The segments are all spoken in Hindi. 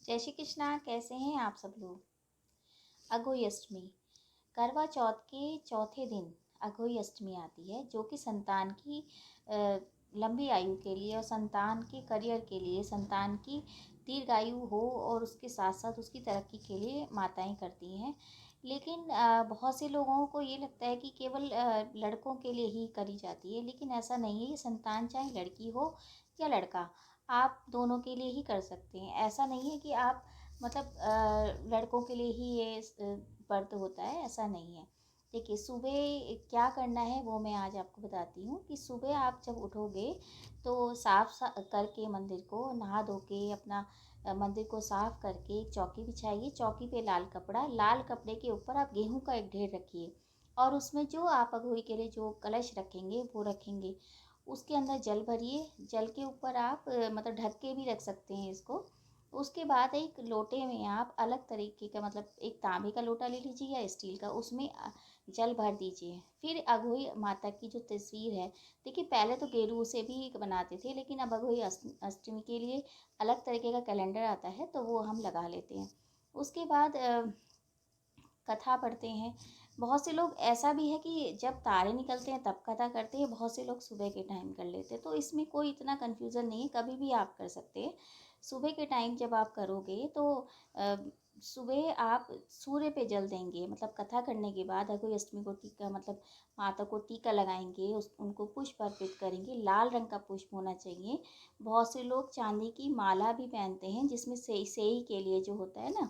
जय श्री कृष्णा। कैसे हैं आप सब लोग। अघोई अष्टमी, करवा चौथ के चौथे दिन अघोई अष्टमी आती है, जो कि संतान की लंबी आयु के लिए और संतान के करियर के लिए, संतान की दीर्घायु हो और उसके साथ साथ उसकी तरक्की के लिए माताएं करती हैं। लेकिन बहुत से लोगों को ये लगता है कि केवल लड़कों के लिए ही करी जाती है, लेकिन ऐसा नहीं है। ये संतान चाहे लड़की हो या लड़का, आप दोनों के लिए ही कर सकते हैं। ऐसा नहीं है कि आप मतलब लड़कों के लिए ही ये व्रत होता है, ऐसा नहीं है। देखिए, सुबह क्या करना है वो मैं आज आपको बताती हूँ कि सुबह आप जब उठोगे तो साफ करके मंदिर को नहा धो के अपना मंदिर को साफ करके एक चौकी बिछाइए। चौकी पे लाल कपड़ा, लाल कपड़े के ऊपर आप गेहूं का एक ढेर रखिए और उसमें जो आप अघोई के लिए जो कलश रखेंगे वो रखेंगे। उसके अंदर जल भरिए। जल के ऊपर आप मतलब ढक के भी रख सकते हैं इसको। उसके बाद एक लोटे में आप अलग तरीके का, मतलब एक तांबे का लोटा ले लीजिए या स्टील का, उसमें जल भर दीजिए। फिर अघोई माता की जो तस्वीर है, देखिए पहले तो गेरू से भी बनाते थे, लेकिन अब अघोई अष्टमी के लिए अलग तरीके का कैलेंडर आता है तो वो हम लगा लेते हैं। उसके बाद कथा पढ़ते हैं। बहुत से लोग ऐसा भी है कि जब तारे निकलते हैं तब कथा करते हैं, बहुत से लोग सुबह के टाइम कर लेते हैं। तो इसमें कोई इतना कन्फ्यूज़न नहीं है, कभी भी आप कर सकते हैं। सुबह के टाइम जब आप करोगे तो अ, सुबह आप सूर्य पे जल देंगे, मतलब कथा करने के बाद अघोई अष्टमी को टीका, मतलब माता को टीका लगाएंगे, उनको पुष्प अर्पित करेंगे। लाल रंग का पुष्प होना चाहिए। बहुत से लोग चांदी की माला भी पहनते हैं, जिसमें सेई के लिए जो होता है ना,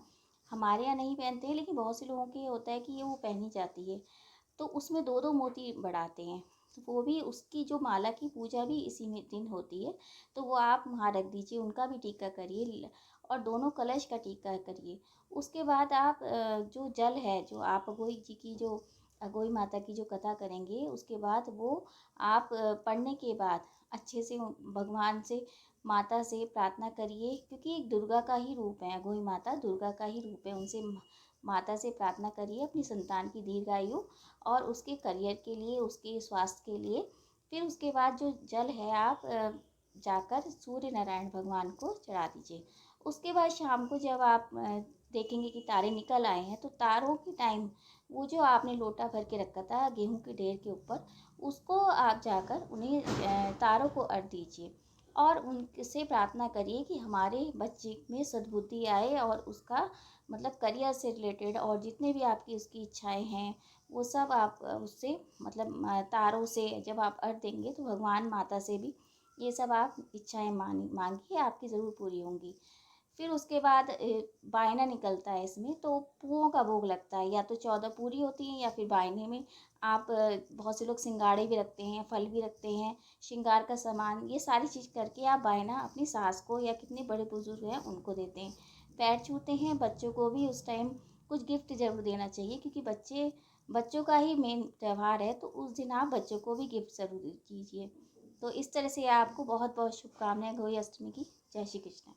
हमारे यहाँ नहीं पहनते हैं, लेकिन बहुत से लोगों के होता है कि ये वो पहनी जाती है। तो उसमें दो दो मोती बढ़ाते हैं। तो वो भी, उसकी जो माला की पूजा भी इसी में दिन होती है। तो वो आप वहाँ रख दीजिए, उनका भी टीका करिए और दोनों कलश का टीका करिए। उसके बाद आप जो जल है, जो आप अघोई जी की जो अघोई माता की जो कथा करेंगे, उसके बाद वो आप पढ़ने के बाद अच्छे से भगवान से, माता से प्रार्थना करिए, क्योंकि एक दुर्गा का ही रूप है। अघोई माता दुर्गा का ही रूप है। उनसे माता से प्रार्थना करिए अपनी संतान की दीर्घायु और उसके करियर के लिए, उसके स्वास्थ्य के लिए। फिर उसके बाद जो जल है आप जाकर सूर्य नारायण भगवान को चढ़ा दीजिए। उसके बाद शाम को जब आप देखेंगे कि तारे निकल आए हैं, तो तारों के टाइम वो जो आपने लोटा भर के रखा था गेहूं के ढेर के ऊपर, उसको आप जाकर उन्हें तारों को अर्घ दीजिए और उनसे प्रार्थना करिए कि हमारे बच्चे में सद्बुद्धि आए और उसका मतलब करियर से रिलेटेड और जितने भी आपकी उसकी इच्छाएं हैं वो सब आप उससे, मतलब तारों से जब आप अर्घ देंगे तो भगवान माता से भी ये सब आप इच्छाएं मांगिए, आपकी ज़रूर पूरी होंगी। फिर उसके बाद बायना निकलता है इसमें, तो पुओं का भोग लगता है। या तो 14 पूरी होती हैं या फिर बायने में आप बहुत से लोग सिंगाड़े भी रखते हैं, फल भी रखते हैं, श्रृंगार का सामान, ये सारी चीज़ करके आप बायना अपनी सास को या कितने बड़े बुजुर्ग हैं उनको देते हैं। पैर छूते हैं। बच्चों को भी उस टाइम कुछ गिफ्ट ज़रूर देना चाहिए, क्योंकि बच्चों का ही मेन त्यौहार है, तो उस दिन आप बच्चों को भी गिफ्ट ज़रूर कीजिए। तो इस तरह से आपको बहुत बहुत शुभकामनाएं अघोई अष्टमी की। जय श्री कृष्ण।